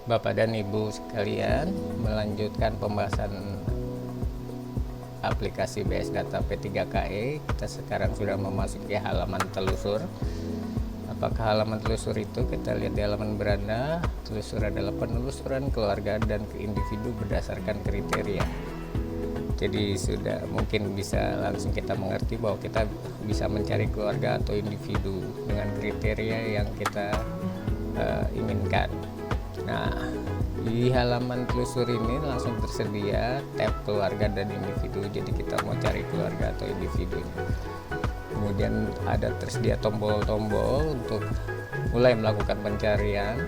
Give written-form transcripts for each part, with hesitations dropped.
Bapak dan Ibu sekalian, melanjutkan pembahasan aplikasi BS Data P3KE. Kita sekarang sudah memasuki halaman telusur. Apakah halaman telusur itu? Kita lihat di halaman beranda. Telusur adalah penelusuran keluarga dan ke individu berdasarkan kriteria. Jadi sudah mungkin bisa langsung kita mengerti bahwa kita bisa mencari keluarga atau individu dengan kriteria yang kita inginkan. Nah, di halaman telusur ini langsung tersedia tab keluarga dan individu. Jadi kita mau cari keluarga atau individu. Kemudian ada tersedia tombol-tombol untuk mulai melakukan pencarian,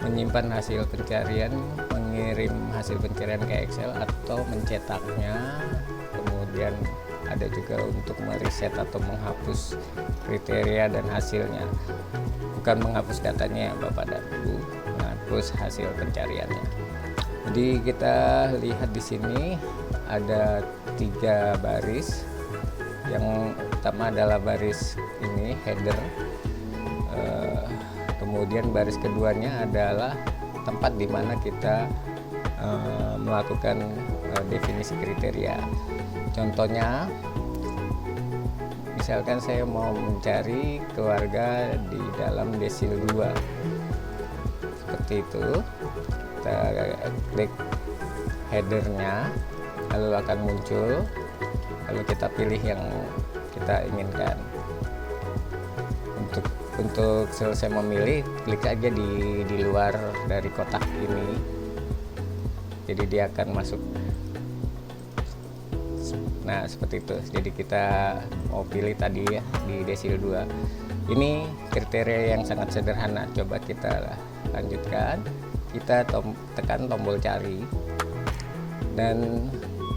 menyimpan hasil pencarian, mengirim hasil pencarian ke Excel atau mencetaknya. Kemudian ada juga untuk mereset atau menghapus kriteria dan hasilnya. Bukan menghapus datanya Bapak dan Ibu, menghapus hasil pencariannya. Jadi kita lihat di sini ada 3 baris. Yang pertama adalah baris ini header. Kemudian baris keduanya adalah tempat di mana kita melakukan definisi kriteria. Contohnya, misalkan saya mau mencari keluarga di dalam desil 2, seperti itu. Kita klik headernya, lalu akan muncul, lalu kita pilih yang kita inginkan. Untuk selesai memilih, klik aja di luar dari kotak ini, jadi dia akan masuk. Nah, seperti itu. Jadi kita mau pilih tadi ya di desil 2. Ini kriteria yang sangat sederhana. Coba kita lanjutkan. Kita tekan tombol cari. Dan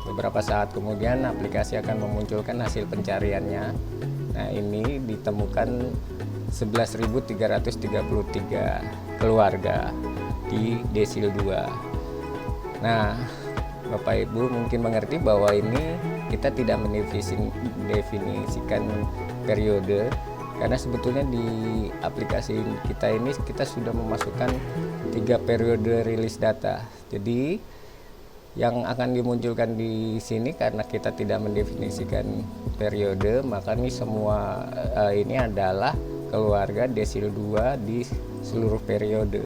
beberapa saat kemudian aplikasi akan memunculkan hasil pencariannya. Nah, ini ditemukan 11.333 keluarga di desil 2. Nah, Bapak Ibu mungkin mengerti bahwa ini kita tidak mendefinisikan periode, karena sebetulnya di aplikasi kita ini kita sudah memasukkan 3 periode rilis data. Jadi yang akan dimunculkan di sini karena kita tidak mendefinisikan periode, maka ini semua ini adalah keluarga desil 2 di seluruh periode.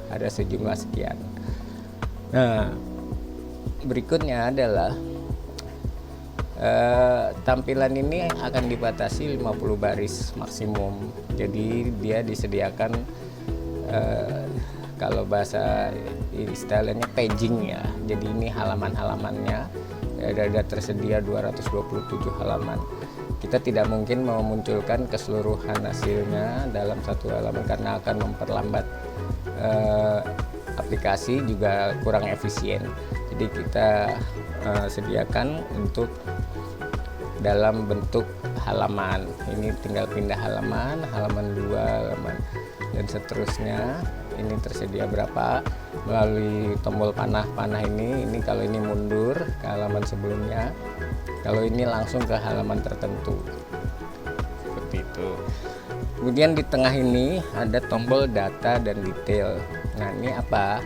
Ada sejumlah sekian. Nah, berikutnya adalah tampilan ini akan dibatasi 50 baris maksimum. Jadi dia disediakan kalau bahasa istilahnya paging ya. Jadi ini halaman-halamannya ada tersedia 227 halaman. Kita tidak mungkin memunculkan keseluruhan hasilnya dalam satu halaman karena akan memperlambat aplikasi, juga kurang efisien. Jadi kita sediakan untuk dalam bentuk halaman. Ini tinggal pindah halaman 2, halaman dan seterusnya. Ini tersedia berapa melalui tombol panah ini. Ini kalau ini mundur ke halaman sebelumnya, kalau ini langsung ke halaman tertentu, seperti itu. Kemudian di tengah ini ada tombol data dan detail. Nah, ini apa?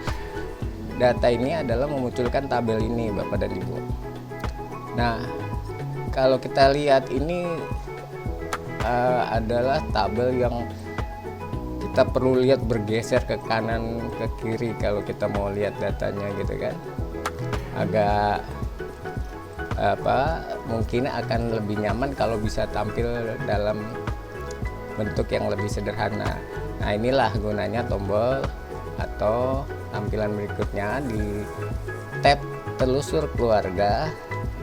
Data ini adalah memunculkan tabel ini Bapak dan Ibu. Nah, kalau kita lihat ini adalah tabel yang kita perlu lihat bergeser ke kanan ke kiri kalau kita mau lihat datanya gitu kan. Agak mungkin akan lebih nyaman kalau bisa tampil dalam bentuk yang lebih sederhana. Nah, inilah gunanya tombol atau tampilan berikutnya. Di tab telusur keluarga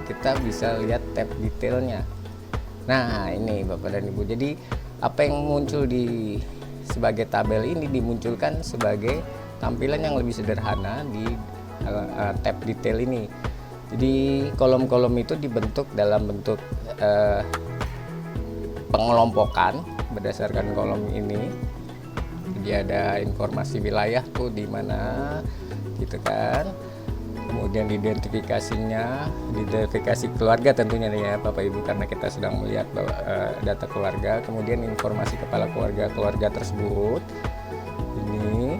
kita bisa lihat tab detailnya. Nah, ini Bapak dan Ibu. Jadi apa yang muncul sebagai tabel ini dimunculkan sebagai tampilan yang lebih sederhana di tab detail ini. Jadi kolom-kolom itu dibentuk dalam bentuk pengelompokan berdasarkan kolom ini. Jadi ada informasi wilayah tuh di mana gitu kan. Kemudian identifikasi keluarga tentunya ya Bapak Ibu, karena kita sedang melihat data keluarga. Kemudian informasi kepala keluarga tersebut ini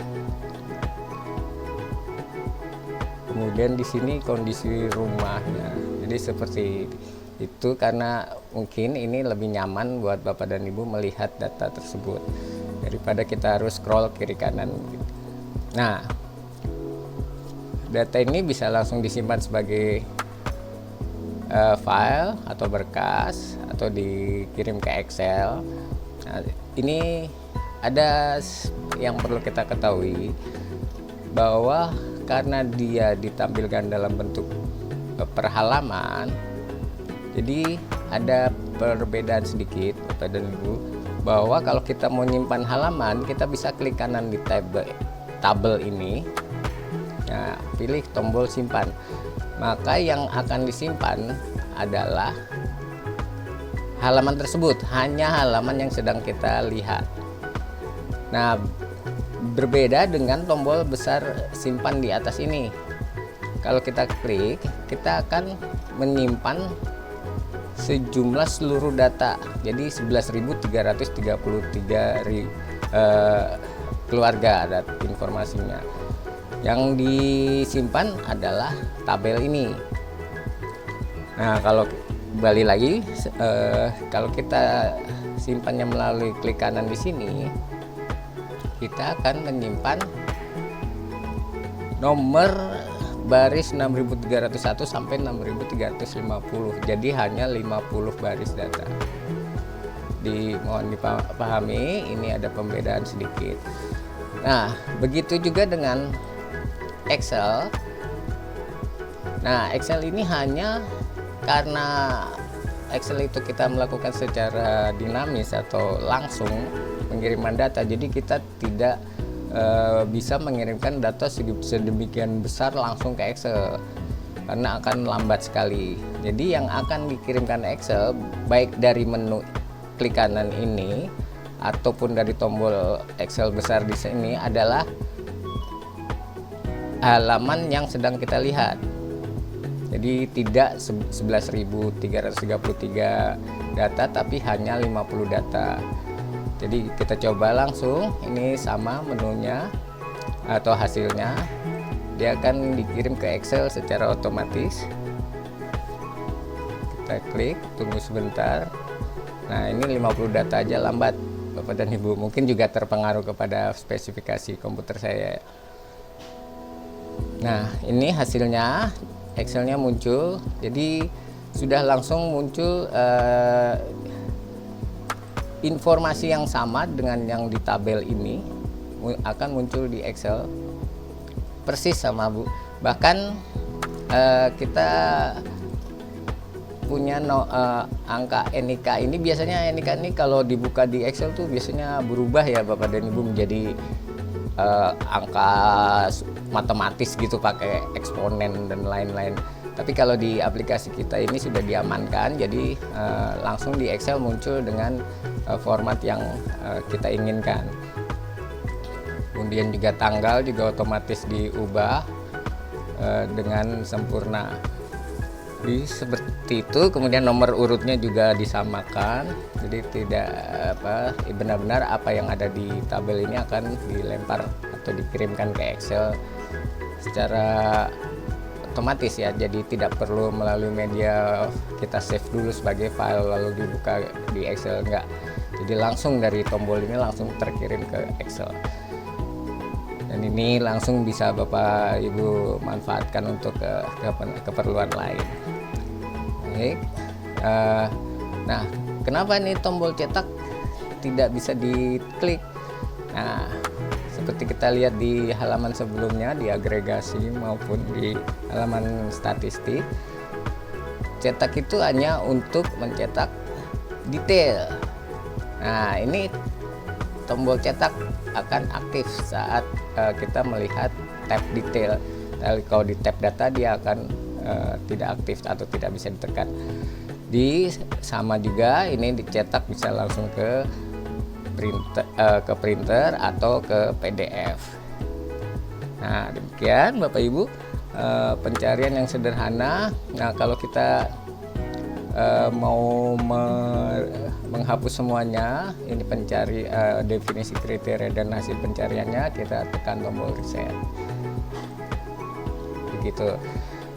Kemudian di sini kondisi rumahnya. Jadi seperti itu, karena mungkin ini lebih nyaman buat Bapak dan Ibu melihat data tersebut daripada kita harus scroll kiri kanan. Nah, data ini bisa langsung disimpan sebagai file atau berkas atau dikirim ke Excel. Nah, ini ada yang perlu kita ketahui, bahwa karena dia ditampilkan dalam bentuk per halaman, jadi ada perbedaan sedikit Bapak dan Ibu, bahwa kalau kita mau nyimpan halaman, kita bisa klik kanan di tabel ini. Nah, pilih tombol simpan. Maka yang akan disimpan adalah halaman tersebut, hanya halaman yang sedang kita lihat. Nah, berbeda dengan tombol besar simpan di atas ini. Kalau kita klik, kita akan menyimpan sejumlah seluruh data. Jadi 11.333 keluarga ada informasinya. Yang disimpan adalah tabel ini. Nah, kalau kembali lagi, kalau kita simpannya melalui klik kanan di sini, kita akan menyimpan nomor baris 6301 sampai 6350. Jadi hanya 50 baris data. Mohon dipahami, ini ada pembedaan sedikit. Nah, begitu juga dengan Excel. Nah, Excel ini hanya karena Excel itu kita melakukan secara dinamis atau langsung pengiriman data, jadi kita tidak bisa mengirimkan data sedemikian besar langsung ke Excel karena akan lambat sekali. Jadi yang akan dikirimkan Excel baik dari menu klik kanan ini ataupun dari tombol Excel besar di sini adalah halaman yang sedang kita lihat. Jadi tidak 11.333 data, tapi hanya 50 data. Jadi kita coba langsung, ini sama menunya atau hasilnya, dia akan dikirim ke Excel secara otomatis. Kita klik, tunggu sebentar. Nah, ini 50 data aja lambat Bapak dan Ibu, mungkin juga terpengaruh kepada spesifikasi komputer saya. Nah, ini hasilnya, Excelnya muncul, jadi sudah langsung muncul informasi yang sama dengan yang di tabel ini akan muncul di Excel persis sama Bu. Bahkan kita punya angka NIK ini, biasanya NIK ini kalau dibuka di Excel tuh biasanya berubah ya Bapak dan Ibu menjadi angka matematis gitu, pakai eksponen dan lain-lain. Tapi kalau di aplikasi kita ini sudah diamankan, jadi langsung di Excel muncul dengan format yang kita inginkan. Kemudian juga tanggal juga otomatis diubah dengan sempurna. Jadi seperti itu. Kemudian nomor urutnya juga disamakan, jadi tidak benar-benar apa yang ada di tabel ini akan dilempar atau dikirimkan ke Excel secara otomatis ya. Jadi tidak perlu melalui media kita save dulu sebagai file lalu dibuka di Excel, enggak. Jadi langsung dari tombol ini langsung terkirim ke Excel. Dan ini langsung bisa Bapak Ibu manfaatkan untuk keperluan lain. Baik. Nah, kenapa nih tombol cetak tidak bisa diklik? Nah, seperti kita lihat di halaman sebelumnya, di agregasi maupun di halaman statistik, cetak itu hanya untuk mencetak detail. Nah, ini tombol cetak akan aktif saat kita melihat tab detail. Kalau di tab data dia akan tidak aktif atau tidak bisa ditekan. Sama juga ini dicetak bisa langsung ke printer atau ke PDF. Nah, demikian Bapak Ibu pencarian yang sederhana. Nah, kalau kita mau menghapus semuanya, ini pencari definisi kriteria dan hasil pencariannya, kita tekan tombol reset. begitu.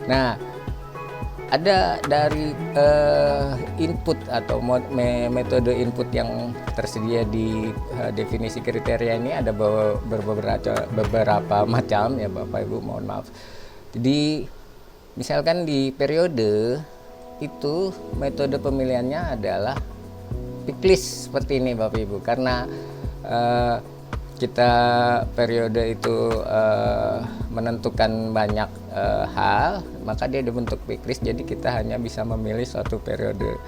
Nah, ada dari input atau metode input yang tersedia di definisi kriteria ini ada beberapa macam ya Bapak Ibu, mohon maaf. Jadi misalkan di periode itu metode pemilihannya adalah pick list seperti ini Bapak Ibu, karena kita periode itu menentukan banyak hal, maka dia dibentuk pick list, jadi kita hanya bisa memilih suatu periode.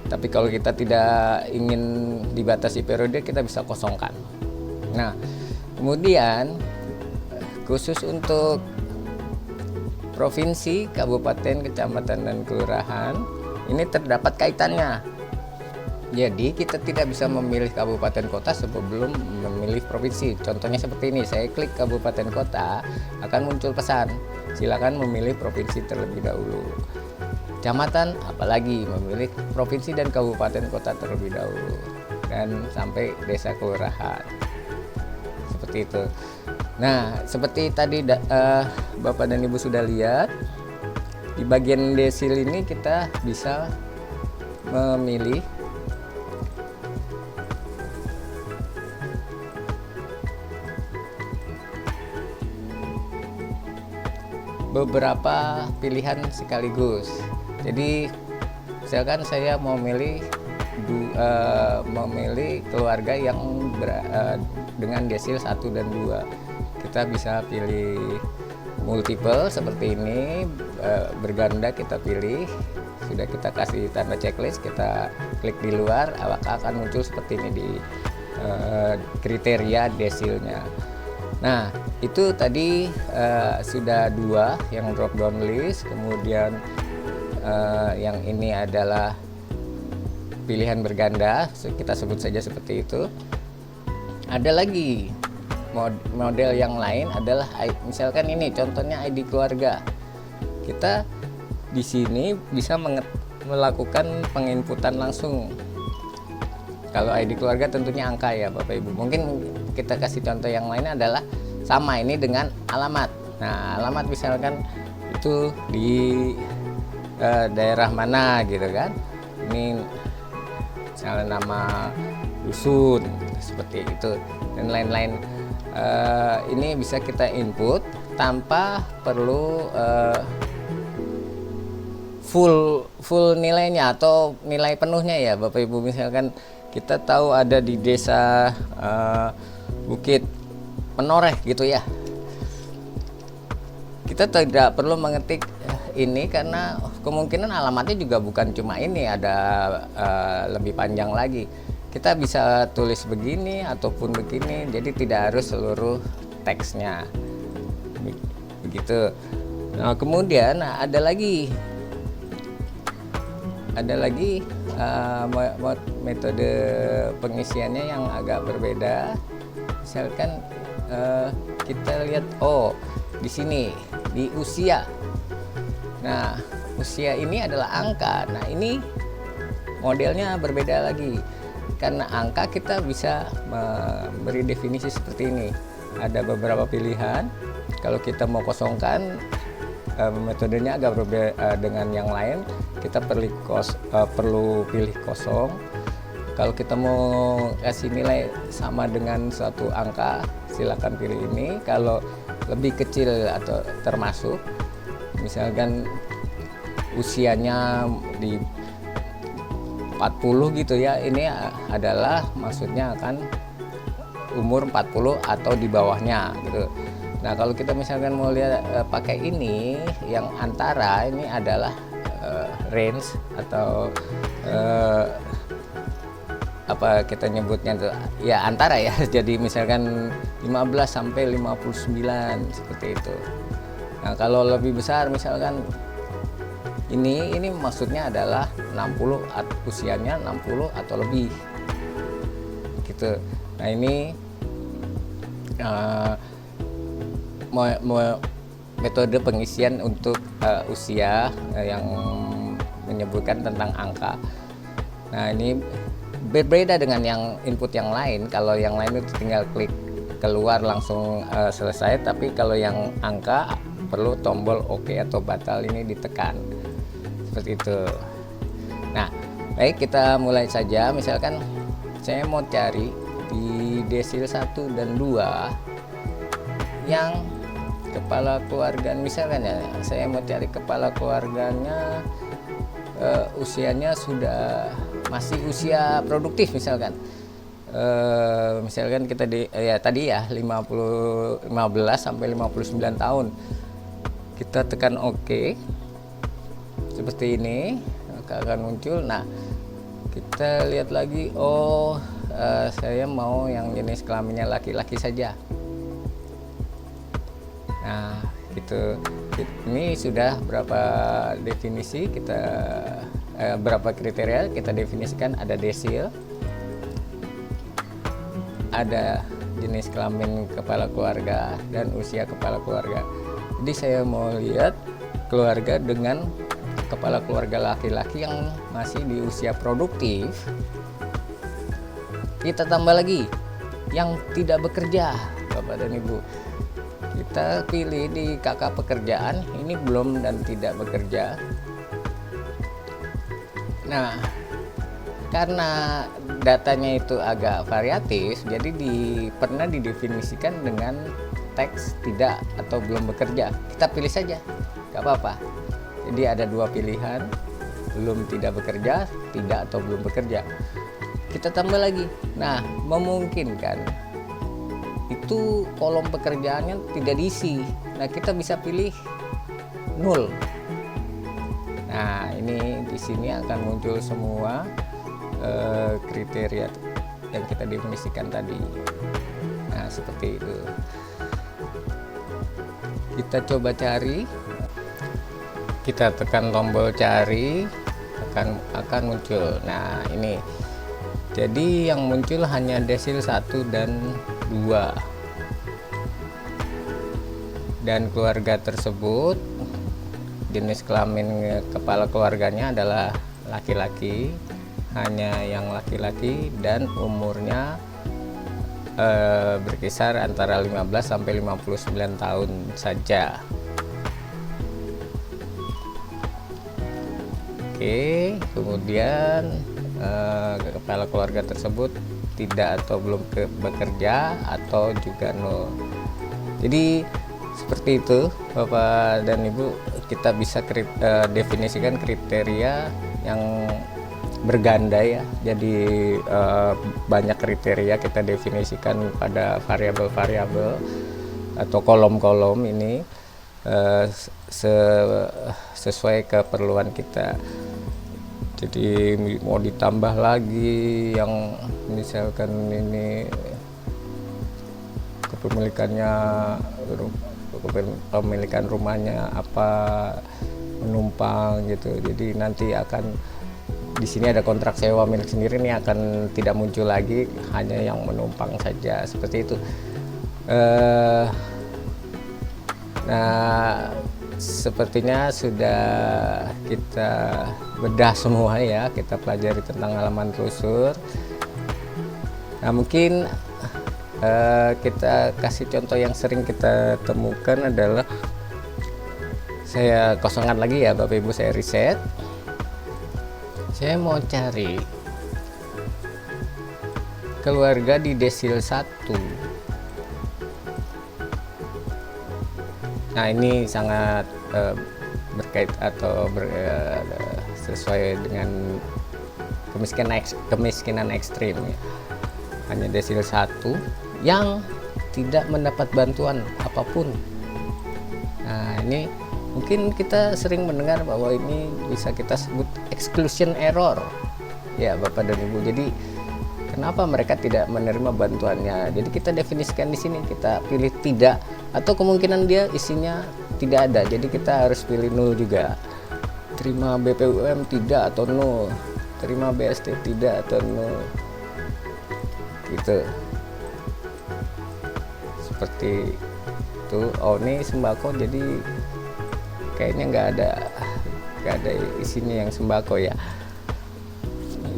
Tapi kalau kita tidak ingin dibatasi periode, kita bisa kosongkan. Nah, kemudian khusus untuk provinsi, kabupaten, kecamatan, dan kelurahan, ini terdapat kaitannya. Jadi kita tidak bisa memilih kabupaten kota sebelum memilih provinsi. Contohnya seperti ini, saya klik kabupaten kota, akan muncul pesan, silakan memilih provinsi terlebih dahulu. Kecamatan, apalagi memilih provinsi dan kabupaten kota terlebih dahulu, dan sampai desa kelurahan. Seperti itu. Nah, seperti tadi Bapak dan Ibu sudah lihat, di bagian desil ini kita bisa memilih beberapa pilihan sekaligus. Jadi misalkan saya mau memilih keluarga yang dengan desil 1 dan 2, kita bisa pilih multiple seperti ini, berganda kita pilih, sudah kita kasih tanda checklist, kita klik di luar, apakah akan muncul seperti ini di kriteria desilnya. Nah, itu tadi sudah 2 yang drop down list, kemudian yang ini adalah pilihan berganda, kita sebut saja seperti itu. Ada lagi model yang lain adalah misalkan ini contohnya ID keluarga. Kita di sini bisa melakukan penginputan langsung. Kalau ID keluarga tentunya angka ya Bapak Ibu. Mungkin kita kasih contoh yang lain adalah sama ini dengan alamat. Nah, alamat misalkan itu di daerah mana gitu kan. Ini misalnya nama dusun seperti itu dan lain-lain. Ini bisa kita input tanpa perlu full nilainya atau nilai penuhnya ya Bapak Ibu. Misalkan kita tahu ada di desa Bukit Menoreh gitu ya, kita tidak perlu mengetik ini karena kemungkinan alamatnya juga bukan cuma ini, ada lebih panjang lagi. Kita bisa tulis begini ataupun begini, jadi tidak harus seluruh teksnya begitu. Nah, kemudian ada lagi metode pengisiannya yang agak berbeda. Misalkan kita lihat, di sini di usia. Nah, usia ini adalah angka. Nah, ini modelnya berbeda lagi. Karena angka kita bisa memberi definisi seperti ini. Ada beberapa pilihan. Kalau kita mau kosongkan, metodenya agak berbeda dengan yang lain. Kita perlu pilih kosong. Kalau kita mau kasih nilai sama dengan suatu angka, silakan pilih ini. Kalau lebih kecil atau termasuk, misalkan usianya di 40 gitu ya, ini adalah maksudnya akan umur 40 atau di bawahnya gitu. Nah, kalau kita misalkan mau lihat pakai ini yang antara, ini adalah range atau apa kita nyebutnya tuh ya antara ya. Jadi misalkan 15 sampai 59 seperti itu. Nah, kalau lebih besar misalkan ini maksudnya adalah 60, usianya 60 atau lebih gitu. Nah, ini metode pengisian untuk usia yang menyebutkan tentang angka. Nah, ini berbeda dengan yang input yang lain. Kalau yang lain itu tinggal klik keluar langsung selesai, tapi kalau yang angka perlu tombol OK atau batal ini ditekan seperti itu. Nah, baik, kita mulai saja. Misalkan saya mau cari di desil 1 dan 2 yang kepala keluarga, misalkan ya, saya mau cari kepala keluarganya usianya sudah masih usia produktif, misalkan misalkan kita tadi ya 15 sampai 59 tahun. Kita tekan OK seperti ini, maka akan muncul. Nah, kita lihat lagi, saya mau yang jenis kelaminnya laki-laki saja. Nah, gitu. Ini sudah berapa definisi kita, berapa kriteria kita definisikan. Ada desil, ada jenis kelamin kepala keluarga, dan usia kepala keluarga. Jadi saya mau lihat keluarga dengan kepala keluarga laki-laki yang masih di usia produktif. Kita tambah lagi yang tidak bekerja, Bapak dan Ibu. Kita pilih di kakak pekerjaan, ini belum dan tidak bekerja. Nah, karena datanya itu agak variatif, jadi pernah didefinisikan dengan teks tidak atau belum bekerja. Kita pilih saja, nggak apa-apa. Jadi ada dua pilihan, belum, tidak bekerja, tidak atau belum bekerja. Kita tambah lagi. Nah, memungkinkan itu kolom pekerjaannya tidak diisi. Nah, kita bisa pilih 0. Nah, ini di sini akan muncul semua kriteria yang kita definisikan tadi. Nah, seperti itu. Kita coba cari. Kita tekan tombol cari, akan muncul. Nah, ini. Jadi yang muncul hanya desil 1 dan 2. Dan keluarga tersebut jenis kelamin kepala keluarganya adalah laki-laki, hanya yang laki-laki, dan umurnya berkisar antara 15 sampai 59 tahun saja. Oke, kemudian kepala keluarga tersebut tidak atau belum bekerja atau juga 0. Jadi seperti itu, Bapak dan Ibu, kita bisa definisikan kriteria yang berganda ya. Jadi banyak kriteria kita definisikan pada variabel-variabel atau kolom-kolom ini sesuai keperluan kita. Jadi mau ditambah lagi yang misalkan ini kepemilikan rumahnya apa, menumpang gitu. Jadi nanti akan di sini ada kontrak sewa milik sendiri, ini akan tidak muncul lagi, hanya yang menumpang saja, seperti itu. Nah, sepertinya sudah kita bedah semua ya, kita pelajari tentang halaman telusur. Nah, mungkin kita kasih contoh yang sering kita temukan adalah, saya kosongkan lagi ya Bapak Ibu, saya reset. Saya mau cari keluarga di desil 1. Nah, ini sangat berkait atau sesuai dengan kemiskinan ekstrim ya. Hanya desil 1 yang tidak mendapat bantuan apapun. Nah, ini mungkin kita sering mendengar bahwa ini bisa kita sebut exclusion error ya Bapak dan Ibu. Jadi kenapa mereka tidak menerima bantuannya? Jadi kita definisikan di sini, kita pilih tidak, atau kemungkinan dia isinya tidak ada. Jadi kita harus pilih 0 juga. Terima BPUM tidak atau 0, terima BST tidak atau 0. Gitu. Seperti itu. Oh, ini sembako, jadi kayaknya nggak ada isinya yang sembako ya.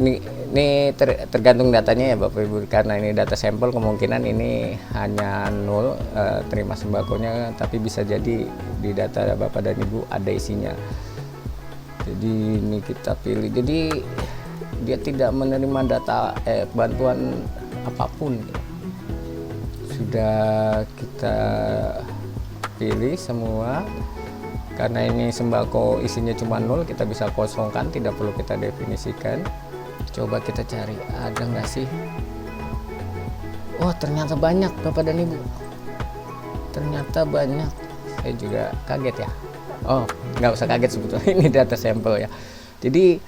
Ini Ini tergantung datanya ya Bapak Ibu, karena ini data sampel, kemungkinan ini hanya 0 terima sembakonya, tapi bisa jadi di data Bapak dan Ibu ada isinya. Jadi ini kita pilih, jadi dia tidak menerima data bantuan apapun. Sudah kita pilih semua. Karena ini sembako isinya cuma 0, kita bisa kosongkan, tidak perlu kita definisikan. Coba kita cari, ada nggak sih? Oh, ternyata banyak Bapak dan Ibu. Ternyata banyak. Saya juga kaget ya. Oh, nggak usah kaget sebetulnya, ini data sampel ya. Jadi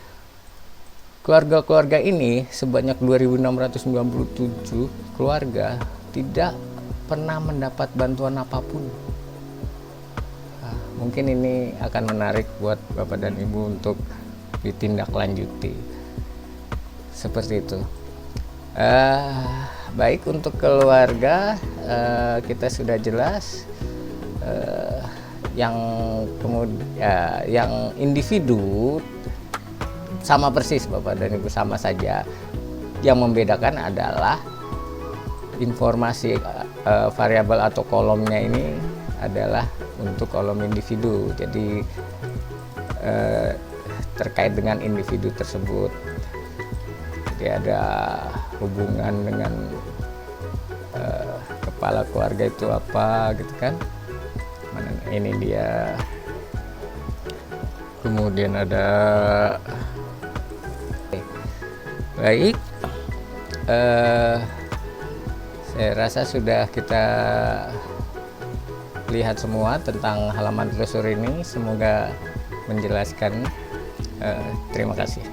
keluarga-keluarga ini sebanyak 2.697 keluarga tidak pernah mendapat bantuan apapun. Nah, mungkin ini akan menarik buat Bapak dan Ibu untuk ditindaklanjuti. Seperti itu. Baik, untuk keluarga kita sudah jelas. Yang yang individu sama persis Bapak dan Ibu, sama saja. Yang membedakan adalah informasi variabel atau kolomnya ini adalah untuk kolom individu. Jadi terkait dengan individu tersebut. Jadi ada hubungan dengan kepala keluarga itu apa gitu kan. Mana ini dia. Kemudian ada baik, saya rasa sudah kita lihat semua tentang halaman telusur ini. Semoga menjelaskan. Terima kasih.